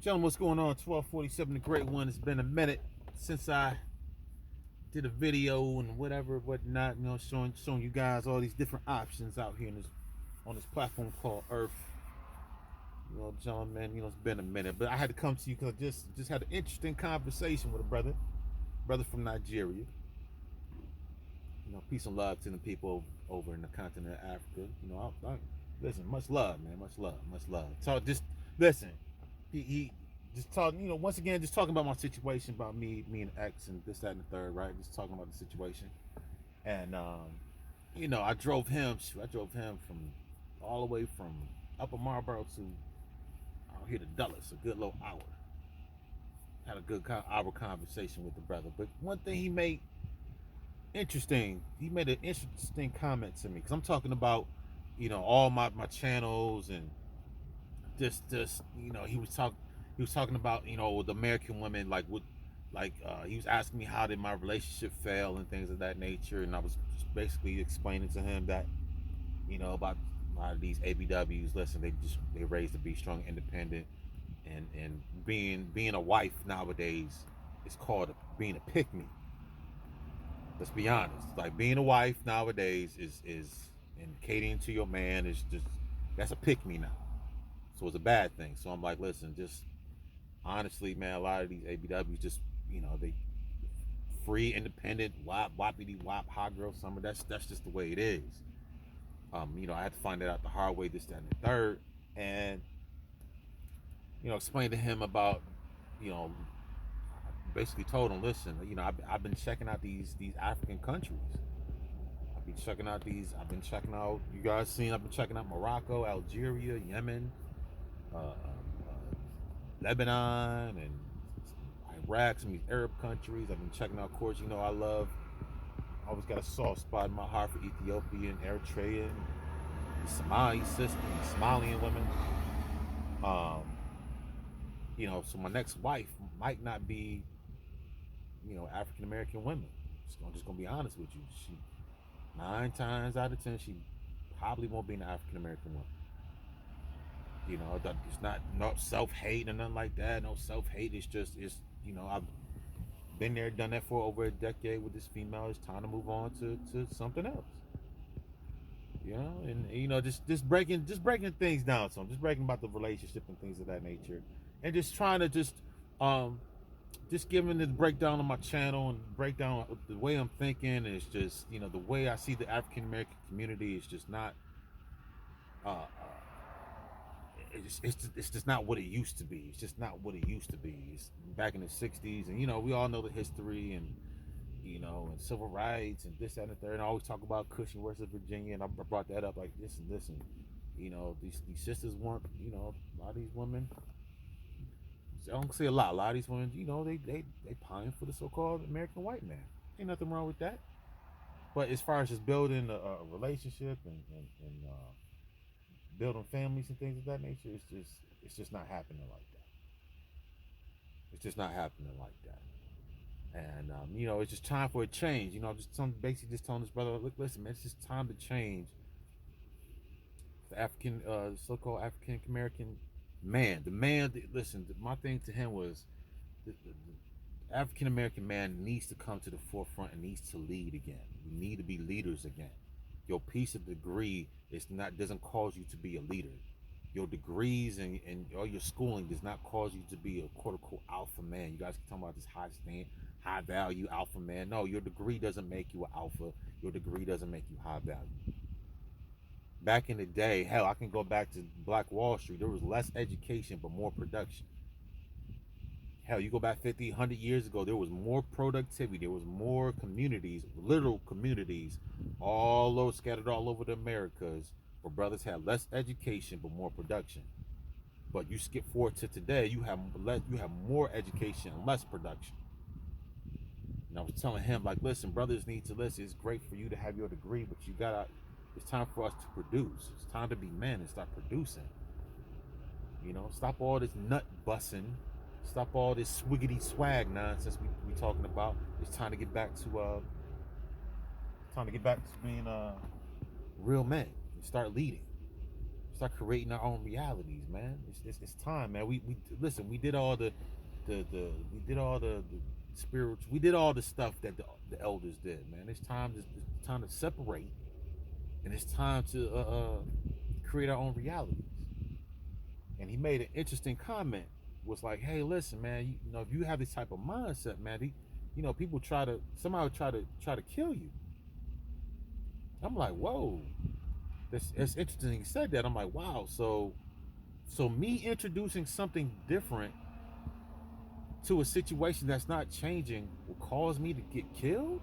Gentlemen, what's going on? 1247, the great one. It's been a minute since I did a video and whatnot, showing you guys all these different options out here on this platform called Earth. Gentlemen, it's been a minute, but I had to come to you because I just had an interesting conversation with a brother from Nigeria. Peace and love to the people over in the continent of Africa. Listen, much love, man, much love. So just listen. He just talking, once again, just talking about my situation, about me and X and this, that, and the third, right? Just talking about the situation. And I drove him from all the way from Upper Marlboro to out here to Dulles, a good little hour. Had a good hour conversation with the brother. But one thing he made an interesting comment to me, because I'm talking about, all my channels and just he was talking about the American women, he was asking me how did my relationship fail and things of that nature, and I was just basically explaining to him that about a lot of these ABWs. Listen, they raised to be strong, independent, and being a wife nowadays is called being a pick me. Let's be honest. Like, being a wife nowadays is and catering to your man is just, that's a pick me now. So it's a bad thing. So I'm like, listen, just honestly, man, a lot of these ABWs just, they free, independent, whoppity whop, hot girl summer. That's just the way it is. I had to find that out the hard way, this, that, and the third, and explain to him about, basically told him, listen, I've been checking out these African countries. I've been checking out, you guys seen, I've been checking out Morocco, Algeria, Yemen, Lebanon, and Iraq, some of these Arab countries. I've been checking out, of course, I always got a soft spot in my heart for Ethiopia and Eritrea and the Somali system, the Somalian women. So my next wife might not be, African American women. I'm just gonna be honest with you. She 9 times out of 10, she probably won't be an African American woman. It's not self-hate or nothing like that. No self-hate. It's I've been there, done that for over a decade with this female. It's time to move on to something else. And just breaking things down. So I'm just breaking about the relationship and things of that nature, and just trying to just giving the breakdown on my channel and breakdown the way I'm thinking. And it's just the way I see the African American community is just not. It's just not what it used to be. It's just not what it used to be. It's back in the 60s, and we all know the history and and civil rights and this, that, and the third. And I always talk about Cushing versus Virginia, and I brought that up like, listen, these sisters want, a lot of these women, I don't say a lot of these women, they pine for the so-called American white man. Ain't nothing wrong with that. But as far as just building a relationship and building families and things of that nature, it's just not happening like that. It's just not happening like that. And it's just time for a change. Basically just telling this brother, look, listen, man, it's just time to change. The African, so-called African American man, listen, my thing to him was the African American man needs to come to the forefront and needs to lead again. We need to be leaders again. Your piece of degree doesn't cause you to be a leader. Your degrees and all your schooling does not cause you to be a quote unquote alpha man. You guys keep talking about this high value alpha man. No, your degree doesn't make you an alpha. Your degree doesn't make you high value. Back in the day, hell, I can go back to Black Wall Street. There was less education but more production. Hell, you go back 50, 100 years ago, there was more productivity. There was more communities, literal communities, scattered all over the Americas, where brothers had less education but more production. But you skip forward to today, you have more education and less production. And I was telling him, like, listen, brothers need to listen. It's great for you to have your degree, but it's time for us to produce. It's time to be men and start producing. Stop all this nut bussing. Stop all this swiggity swag nonsense we talking about. It's time to get back to being real men and start leading. Start creating our own realities, man. It's time, man. We listen. We did all we did all the spiritual. We did all the stuff that the elders did, man. It's time to separate, and it's time to create our own realities. And he made an interesting comment. Was like, hey, listen, man. You know, if you have this type of mindset, man, people somehow try to kill you. I'm like, whoa. That's interesting. He said that. I'm like, wow. So me introducing something different to a situation that's not changing will cause me to get killed?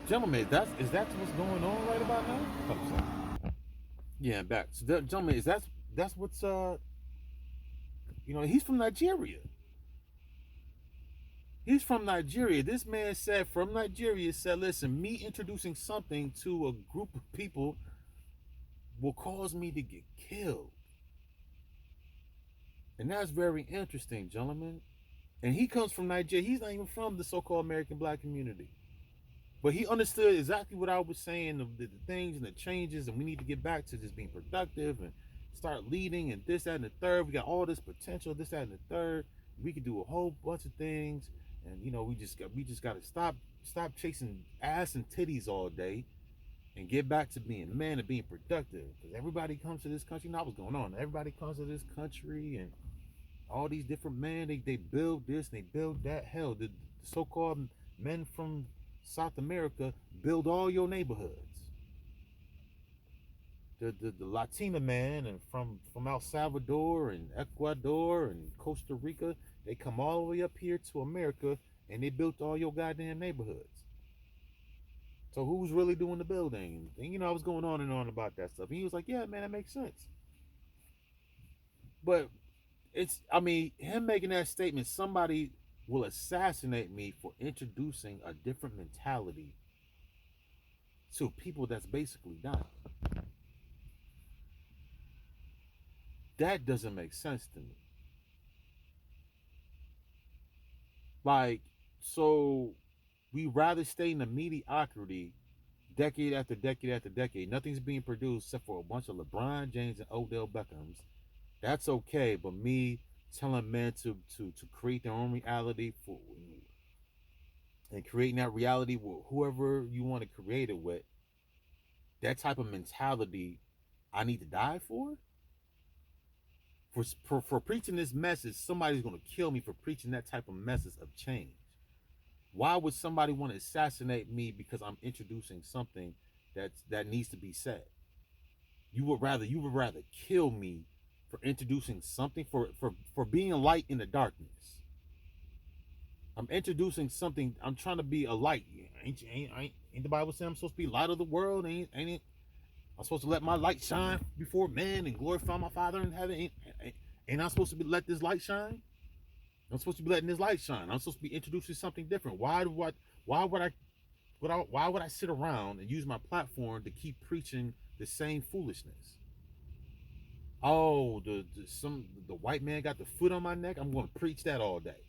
Gentlemen, is that what's going on right about now? Oh, sorry. Yeah, I'm back. So, gentlemen, that's what's he's from Nigeria. He's from Nigeria. This man said from Nigeria said, listen, me introducing something to a group of people will cause me to get killed. And that's very interesting, gentlemen. And he comes from Nigeria. He's not even from the so-called American black community. But he understood exactly what I was saying, the things and the changes, and we need to get back to just being productive and start leading and this, that, and the third. We got all this potential, this, that, and the third. We could do a whole bunch of things. And we just got to stop chasing ass and titties all day and get back to being men and being productive. Because everybody comes to this country. You know what's going on. Everybody comes to this country and all these different men, they build this and they build that. Hell, the so-called men from South America build all your neighborhoods. The Latina man and from El Salvador and Ecuador and Costa Rica, they come all the way up here to America and they built all your goddamn neighborhoods. So who's really doing the building? And I was going on and on about that stuff. And he was like, yeah, man, that makes sense. But him making that statement, somebody will assassinate me for introducing a different mentality to people that's basically dying. That doesn't make sense to me. Like, so we rather stay in the mediocrity decade after decade after decade. Nothing's being produced except for a bunch of LeBron James and Odell Beckhams. That's okay, but me telling men to create their own reality and creating that reality with whoever you want to create it with, that type of mentality, I need to die for? For preaching this message, somebody's going to kill me for preaching that type of message of change. Why would somebody want to assassinate me because I'm introducing something that needs to be said? You would rather kill me for introducing something, for being a light in the darkness. I'm introducing something. I'm trying to be a light. Ain't the Bible saying I'm supposed to be light of the world? Ain't it? I'm supposed to let my light shine before men and glorify my Father in heaven. Ain't I supposed to let this light shine? I'm supposed to be letting this light shine. I'm supposed to be introducing something different. Why would I sit around and use my platform to keep preaching the same foolishness? Oh, the white man got the foot on my neck. I'm going to preach that all day.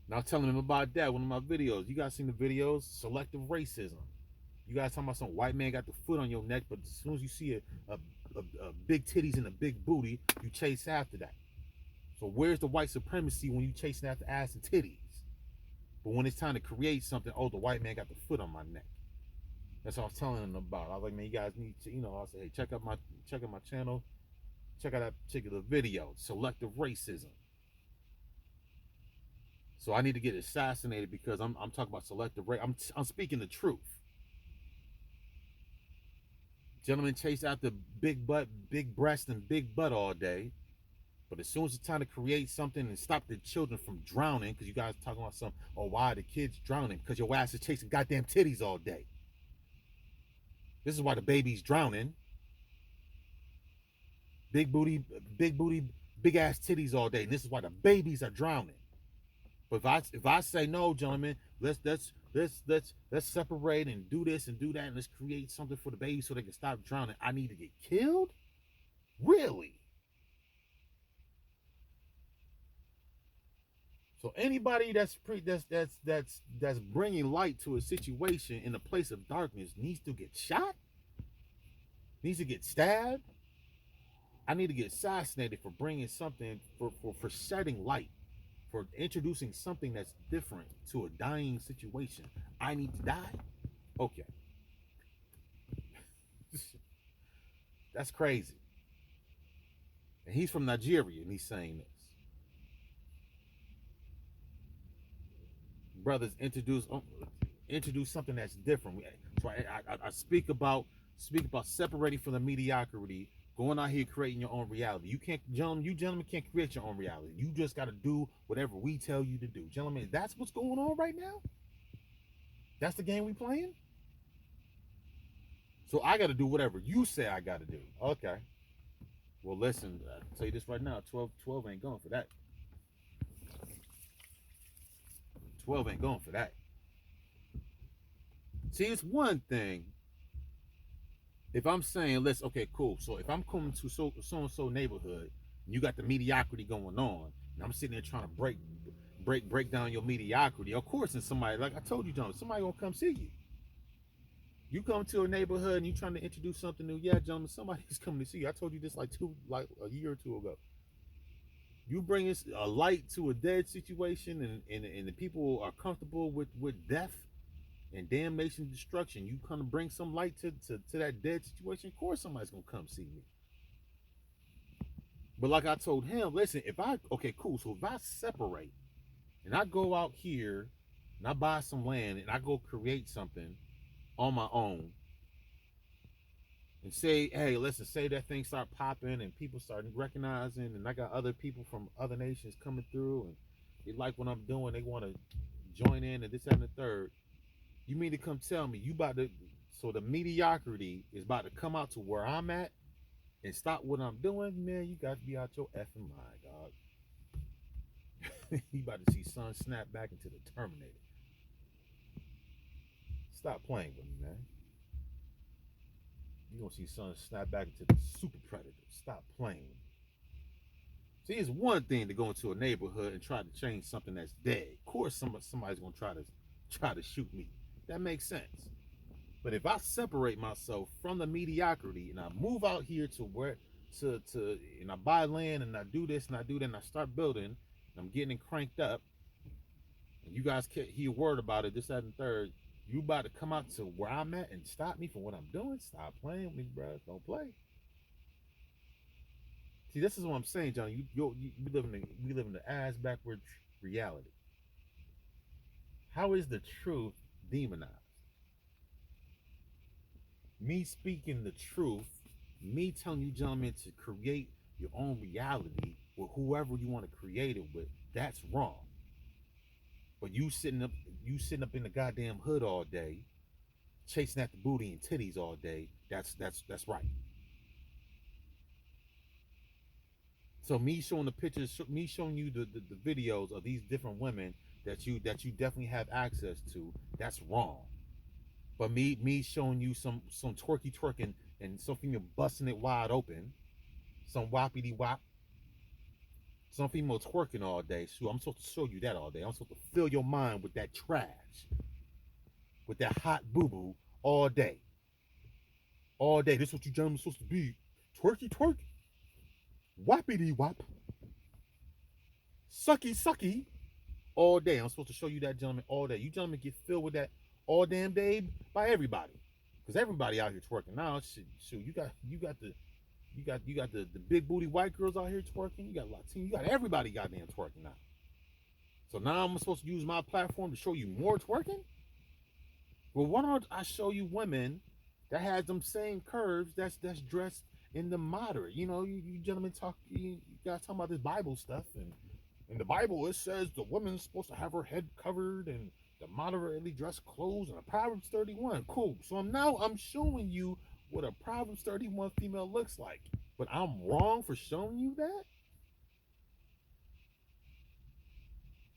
Now telling him about that, one of my videos. You guys seen the videos? Selective racism. You guys talking about some white man got the foot on your neck, but as soon as you see a big titties and a big booty, you chase after that. So where's the white supremacy when you chasing after ass and titties? But when it's time to create something, oh, the white man got the foot on my neck. That's what I was telling them about. I was like, man, you guys need to, I said, hey, check out my channel, check out that particular video, selective racism. So I need to get assassinated because I'm talking about selective race. I'm speaking the truth. Gentlemen chase after big butt, big breast, and big butt all day. But as soon as it's time to create something and stop the children from drowning, because you guys are talking about why the kids drowning? Because your ass is chasing goddamn titties all day. This is why the baby's drowning. Big booty, big ass titties all day. And this is why the babies are drowning. But if I say no, gentlemen, let's separate and do this and do that and let's create something for the babies so they can stop drowning. I need to get killed? Really? So anybody that's bringing light to a situation in a place of darkness needs to get shot, needs to get stabbed. I need to get assassinated for bringing something for shedding light, for introducing something that's different to a dying situation. I need to die. Okay, that's crazy. And he's from Nigeria, and he's saying this. Brothers, introduce something that's different. So I speak about separating from the mediocrity, going out here creating your own reality. You gentlemen can't create your own reality. You just got to do whatever we tell you to do, gentlemen. That's what's going on right now. That's the game we playing. So I got to do whatever you say I got to do. Okay. Well, listen, I'll tell you this right now. 12 ain't going for that. 12 ain't going for that. See, it's one thing if I'm saying, let's, okay, cool. So if I'm coming to so and so neighborhood, and you got the mediocrity going on, and I'm sitting there trying to break down your mediocrity. Of course, and somebody, like I told you, John, somebody gonna come see you. You come to a neighborhood and you trying to introduce something new. Yeah, gentlemen, somebody's coming to see you. I told you this like a year or two ago. You bring a light to a dead situation, and the people are comfortable with death and damnation and destruction. You kind of bring some light to that dead situation. Of course, somebody's gonna come see me. But like I told him, listen, okay, cool. So if I separate and I go out here and I buy some land and I go create something on my own and say, hey, listen, say that thing start popping and people start recognizing, and I got other people from other nations coming through and they like what I'm doing, they want to join in and this, that, and the third. You mean to come tell me you about to, so the mediocrity is about to come out to where I'm at and stop what I'm doing? Man, you got to be out your effing mind, dog. You about to see sun snap back into the Terminator. Stop playing with me, man. You're going to see sun snap back into the super predator. Stop playing. See, it's one thing to go into a neighborhood and try to change something that's dead. Of course, somebody's going to try to shoot me. That makes sense. But if I separate myself from the mediocrity and I move out here to where to and I buy land and I do this and I do that and I start building and I'm getting it cranked up, and you guys can't hear a word about it, this, that, and third, you about to come out to where I'm at and stop me from what I'm doing? Stop playing with me, bro. Don't play. See, this is what I'm saying, John. We live in the ass backwards reality. How is the truth demonized? Me speaking the truth, me telling you, gentlemen, to create your own reality with whoever you want to create it with, that's wrong. But you sitting up in the goddamn hood all day, chasing at the booty and titties all day, that's right. So me showing the pictures, me showing you the videos of these different women that you definitely have access to, that's wrong. But me showing you some twerking and something you're busting it wide open, some whoppity wop, some female twerking all day. So I'm supposed to show you that all day. I'm supposed to fill your mind with that trash, with that hot boo boo all day. All day. This is what you gentlemen are supposed to be. Twerky, whoppity wop, sucky, all day. I'm supposed to show you that, gentlemen, all day. You gentlemen get filled with that all damn day by everybody, because everybody out here twerking now. Shoot, you got the big booty white girls out here twerking. You got Latino. You got everybody goddamn twerking now. So now I'm supposed to use my platform to show you more twerking? Well, why don't I show you women that has them same curves that's dressed in the moderate? You know, you gentlemen you guys talking about this Bible stuff, and in the Bible it says the woman's supposed to have her head covered and the moderately dressed clothes and a Proverbs 31. Cool. So I'm showing you what a Proverbs 31 female looks like. But I'm wrong for showing you that?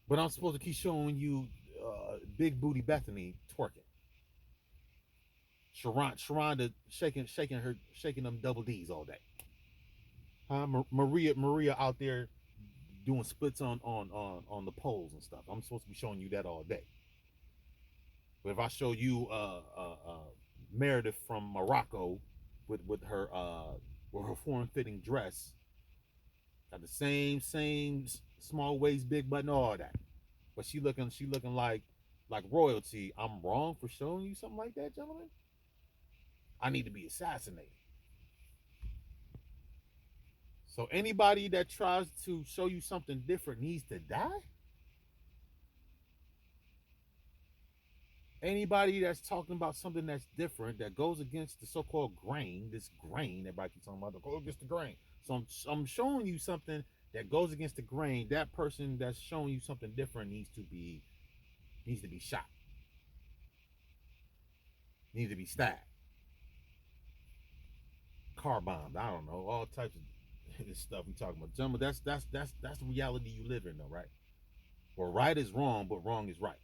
But I'm supposed to keep showing you big booty Bethany twerking. Sharonda shaking them double D's all day. Maria out there doing splits on the poles and stuff. I'm supposed to be showing you that all day. But if I show you Meredith from Morocco with her form fitting dress, got the same small waist, big button, all that, but she looking like royalty. I'm wrong for showing you something like that, gentlemen. I need to be assassinated. So anybody that tries to show you something different needs to die. Anybody that's talking about something that's different, that goes against the so-called grain, this grain everybody keeps talking about, go against the grain. So I'm showing you something that goes against the grain. That person that's showing you something different needs to be shot, needs to be stabbed, car bombed. I don't know, all types of this stuff we talking about. Gentlemen, that's the reality you live in, though, right? Well, right is wrong, but wrong is right.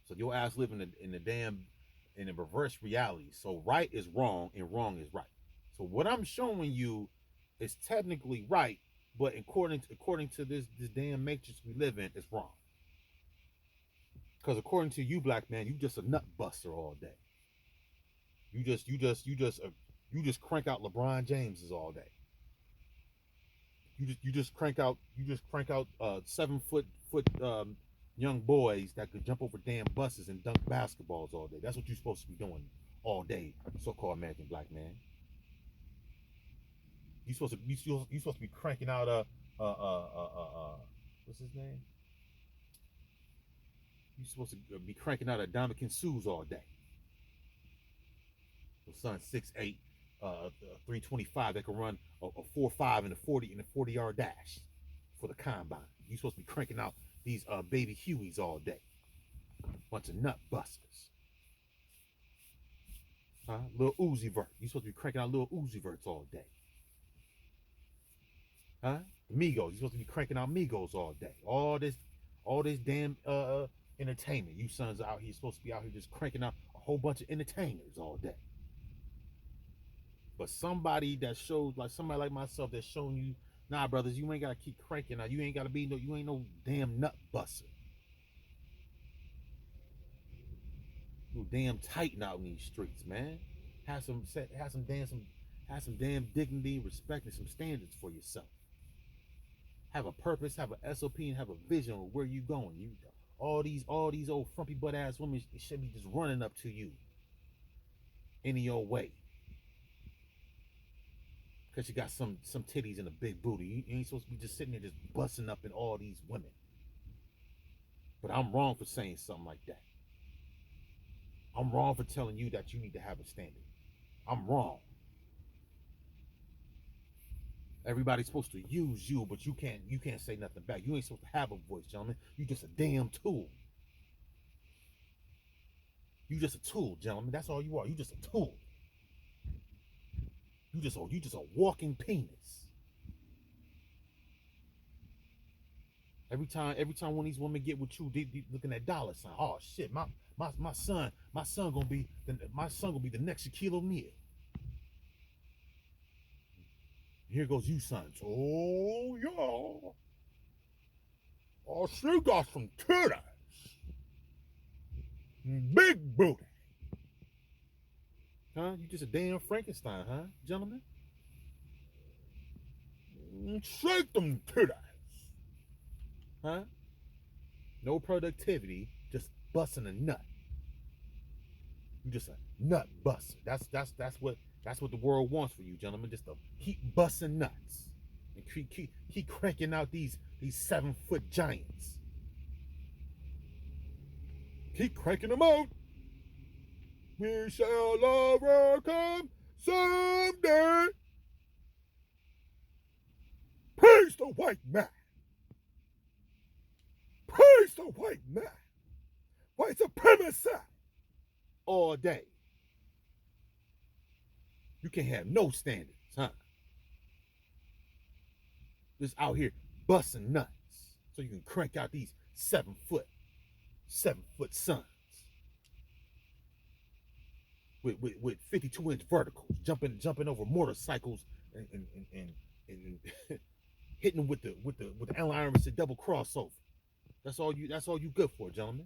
So your ass living in a reverse reality. So right is wrong and wrong is right. So what I'm showing you is technically right, but according to this damn matrix we live in, it's wrong. Because according to you, black man, you just a nut buster all day. You just crank out LeBron Jameses all day. You just crank out 7 foot young boys that could jump over damn buses and dunk basketballs all day. That's what you're supposed to be doing all day, so-called American black man. You supposed to be cranking out what's his name? You supposed to be cranking out a Dominican Sues all day. Your son 6'8", 325 that can run a 4.5 in a 40-yard dash for the combine. You supposed to be cranking out these baby Hueys all day. Bunch of nut busters. Little Uzi Vert. You supposed to be cranking out little Uzi Verts all day. Migos. You supposed to be cranking out Migos all day. All this damn entertainment. You sons out here supposed to be out here just cranking out a whole bunch of entertainers all day. But somebody like myself that's showing you, nah, brothers, you ain't gotta keep cranking out. You ain't no damn nut buster. You damn tighten out in these streets, man. Have some damn dignity, respect, and some standards for yourself. Have a purpose, have a SOP, and have a vision of where you going. All these old frumpy butt ass women should be just running up to you any your way. Because you got some titties and a big booty. You ain't supposed to be just sitting there just busting up in all these women. But I'm wrong for saying something like that. I'm wrong for telling you that you need to have a standard. I'm wrong. Everybody's supposed to use you, but you can't say nothing back. You ain't supposed to have a voice, gentlemen. You just a damn tool. You just a tool, gentlemen. That's all you are. You just a tool. You just a walking penis. Every time one of these women get with you, they looking at dollar sign. Oh shit, my son gonna be the next Shaquille O'Neal. Here goes you, sons. Oh yeah. Oh, she got some titties. Big booty. You just a damn Frankenstein, gentlemen? Shake them titties. No productivity, just busting a nut. You just a nut buster. That's what the world wants for you, gentlemen. Just to keep busting nuts and keep cranking out these 7-foot giants. Keep cranking them out. We shall overcome someday. Praise the white man. Praise the white man. White supremacy. All day. You can't have no standards, Just out here busting nuts so you can crank out these 7-foot sons with 52-inch verticals, jumping over motorcycles and hitting them with the Allen Iverson double crossover. That's all you good for, gentlemen.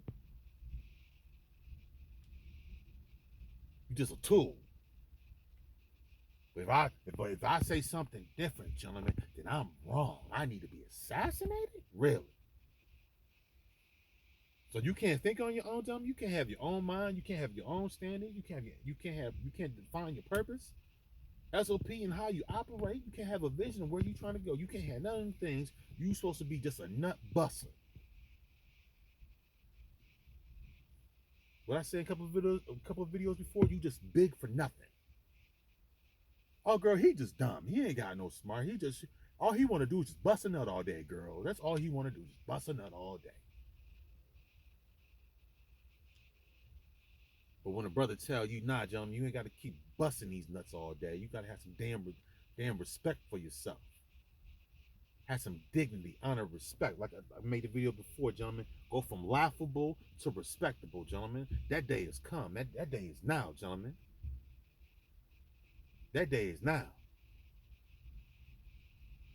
You just a tool. But if I say something different, gentlemen, then I'm wrong. I need to be assassinated? Really? So you can't think on your own, gentlemen? You can't have your own mind, you can't have your own standards, you can't define your purpose, SOP and how you operate. You can't have a vision of where you're trying to go. You can't have none of them things. You're supposed to be just a nut buster. What I said a couple of videos before, you just big for nothing. Oh, girl, he just dumb. He ain't got no smart. All he want to do is just bust a nut all day, girl. That's all he want to do, just bust a nut all day. But when a brother tell you, nah, gentlemen, you ain't got to keep busting these nuts all day. You got to have some damn respect for yourself. Have some dignity, honor, respect. Like I made a video before, gentlemen. Go from laughable to respectable, gentlemen. That day has come. That day is now, gentlemen. That day is now.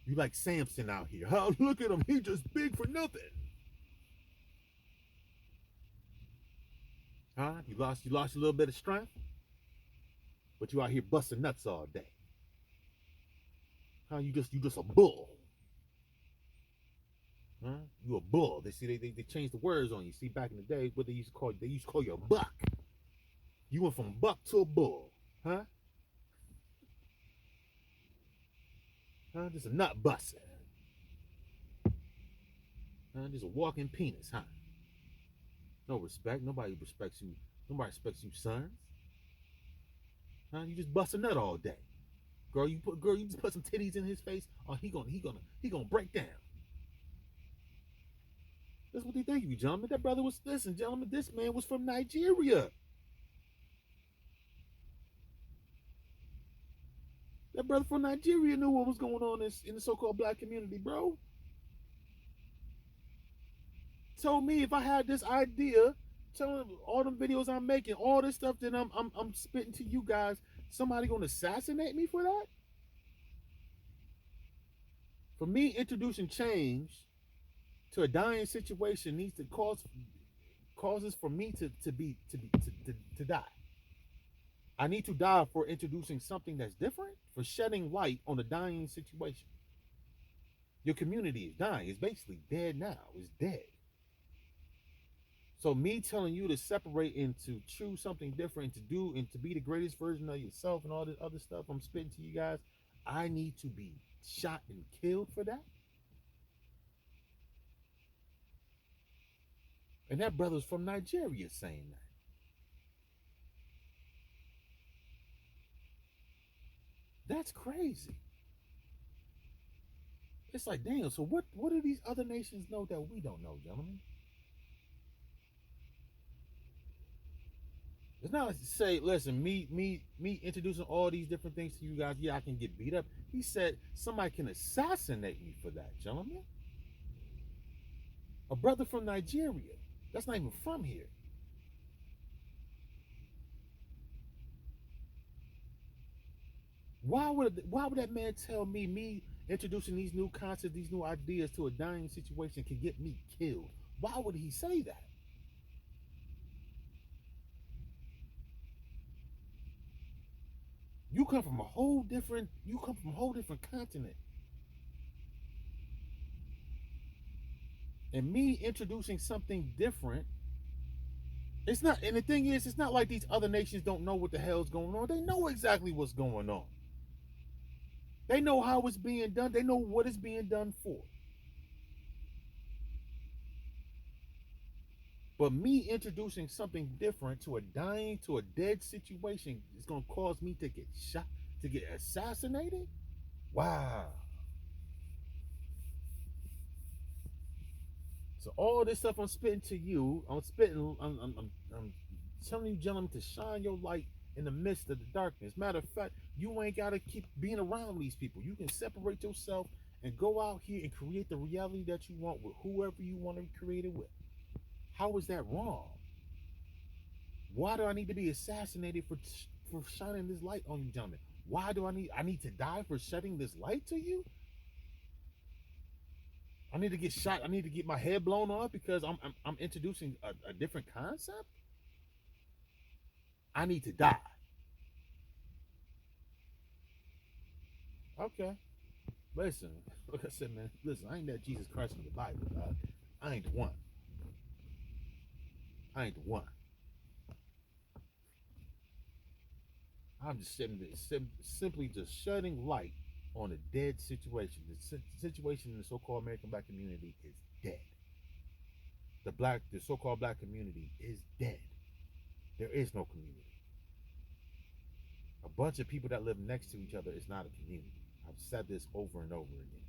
You like Samson out here. Oh, look at him. He just big for nothing. Huh? You lost a little bit of strength, but you out here busting nuts all day. Huh? You just a bull. Huh? You a bull. They changed the words on you. See, back in the day, what they used to call you a buck. You went from buck to a bull. Huh? Huh? Just a nut buster. Huh? Just a walking penis, huh? No respect. Nobody respects you. Nobody respects you, sons. Huh? You just bust a nut all day. Girl, you just put some titties in his face. Oh, he gonna break down. That's what they think of you, gentlemen. That brother was, listen, gentlemen, this man was from Nigeria. That brother from Nigeria knew what was going on in the so-called black community, bro. Told me if I had this idea, telling all them videos I'm making, all this stuff that I'm spitting to you guys, somebody gonna assassinate me for that? For me, introducing change to a dying situation needs to causes for me to die. I need to die for introducing something that's different, for shedding light on a dying situation. Your community is dying. It's basically dead now. It's dead. So me telling you to separate and to choose something different, to do and to be the greatest version of yourself and all this other stuff I'm spitting to you guys, I need to be shot and killed for that? And that brother's from Nigeria saying that. That's crazy. It's like, damn, so what do these other nations know that we don't know, gentlemen? It's not like to say, listen, me introducing all these different things to you guys, yeah, I can get beat up. He said somebody can assassinate me for that, gentlemen. A brother from Nigeria. That's not even from here. Why would that man tell me introducing these new concepts, these new ideas to a dying situation can get me killed? Why would he say that? You come from a whole different continent. And me introducing something different, it's not, and the thing is, it's not like these other nations don't know what the hell's going on. They know exactly what's going on. They know how it's being done. They know what it's being done for. But me introducing something different to a dead situation is going to cause me to get shot, to get assassinated? Wow. So all this stuff I'm spitting to you, I'm telling you, gentlemen, to shine your light in the midst of the darkness. Matter of fact, you ain't got to keep being around these people. You can separate yourself and go out here and create the reality that you want with whoever you want to create it with. How is that wrong? Why do I need to be assassinated for shining this light on you, gentlemen? Why do I need to die for shedding this light to you? I need to get shot. I need to get my head blown off because I'm introducing a different concept. I need to die. Okay. Listen, like I said, man. Listen, I ain't that Jesus Christ in the Bible, dog. I ain't the one. I ain't the one. I'm just simply just shedding light on a dead situation. The situation in the so-called American black community is dead. The so-called black community is dead. There is no community. A bunch of people that live next to each other is not a community. I've said this over and over again.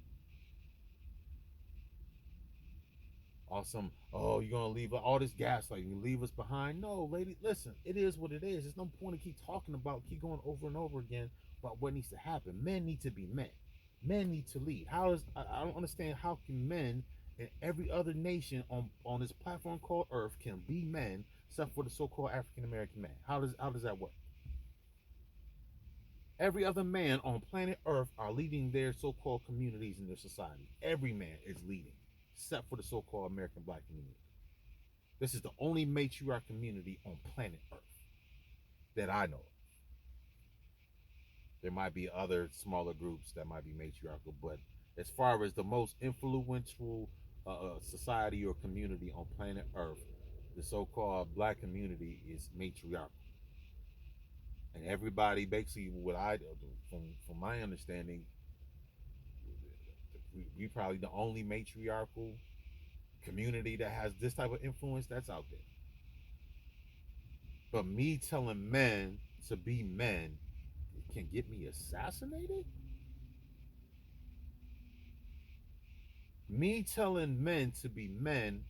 Awesome. Oh, you're gonna leave all this gaslighting, you leave us behind. No, lady, listen, it is what it is. There's no point to keep talking about, keep going over and over again about what needs to happen. Men need to be men. Men need to lead. I don't understand how can men in every other nation on this platform called Earth can be men except for the so-called African American man. How does that work? Every other man on planet Earth are leading their so-called communities in their society. Every man is leading, except for the so-called American black community. This is the only matriarch community on planet Earth that I know of. There might be other smaller groups that might be matriarchal, but as far as the most influential society or community on planet Earth, the so-called black community is matriarchal. And everybody, basically, what I from my understanding, we probably the only matriarchal community that has this type of influence that's out there. But me telling men to be men can get me assassinated? Me telling men to be men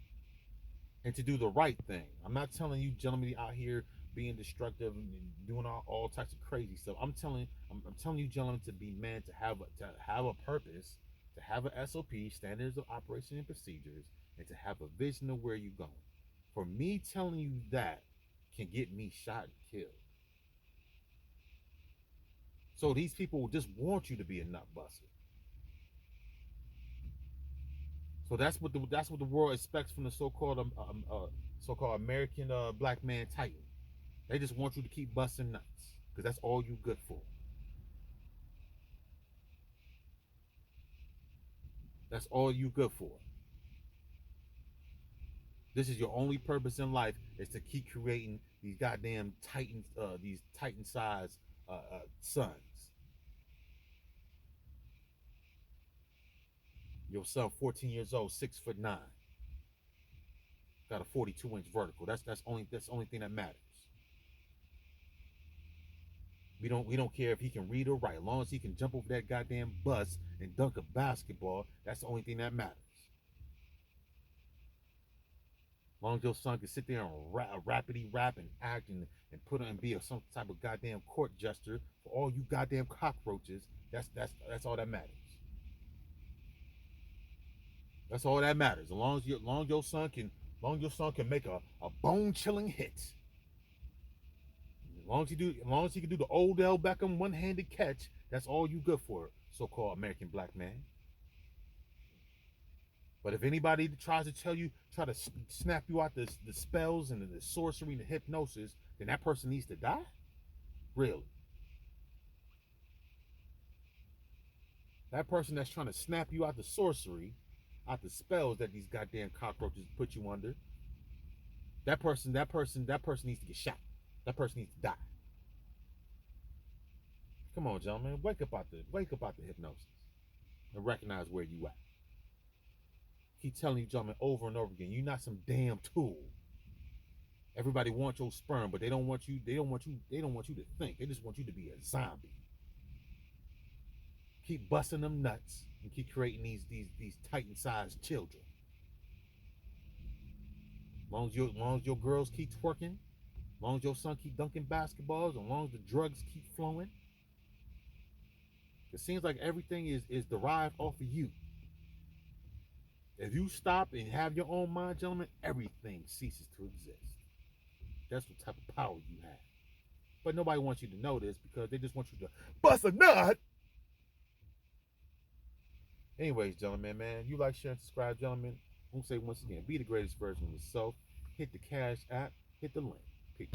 and to do the right thing. I'm not telling you gentlemen out here being destructive and doing all types of crazy stuff. I'm telling you gentlemen to be men, to have a purpose, to have an SOP, standards of operation and procedures, and to have a vision of where you're going. For me telling you that can get me shot and killed. So these people just want you to be a nut buster. So that's what the world expects from the so-called American black man titan. They just want you to keep busting nuts because that's all you good for. That's all you good for. This is your only purpose in life is to keep creating these goddamn titans, these titan-sized sons. Your son, 14 years old, 6'9", got a 42-inch vertical. That's the only thing that matters. We don't care if he can read or write. As long as he can jump over that goddamn bus and dunk a basketball, that's the only thing that matters. As long as your son can sit there and rapidly rap and act and put on and be some type of goddamn court jester for all you goddamn cockroaches, that's all that matters. That's all that matters. As long as your son can make a bone chilling hit. As long as he can do the Odell Beckham one-handed catch, that's all you good for, so-called American black man. But if anybody tries to snap you out the spells and the sorcery and the hypnosis, then that person needs to die? Really? That person that's trying to snap you out the sorcery, out the spells that these goddamn cockroaches put you under, that person needs to get shot. That person needs to die. Come on, gentlemen, wake up out the hypnosis and recognize where you at. Keep telling you, gentlemen, over and over again, you're not some damn tool. Everybody wants your sperm, but they don't want you to think. They just want you to be a zombie. Keep busting them nuts and keep creating these titan-sized children. As long as your girls keep twerking, as long as your son keep dunking basketballs, as long as the drugs keep flowing, it seems like everything is derived off of you. If you stop and have your own mind, gentlemen, everything ceases to exist. That's the type of power you have. But nobody wants you to know this because they just want you to bust a nut. Anyways, gentlemen, man, you like, share, and subscribe, gentlemen. I'm gonna say once again, be the greatest version of yourself. Hit the Cash app, hit the link. Peace.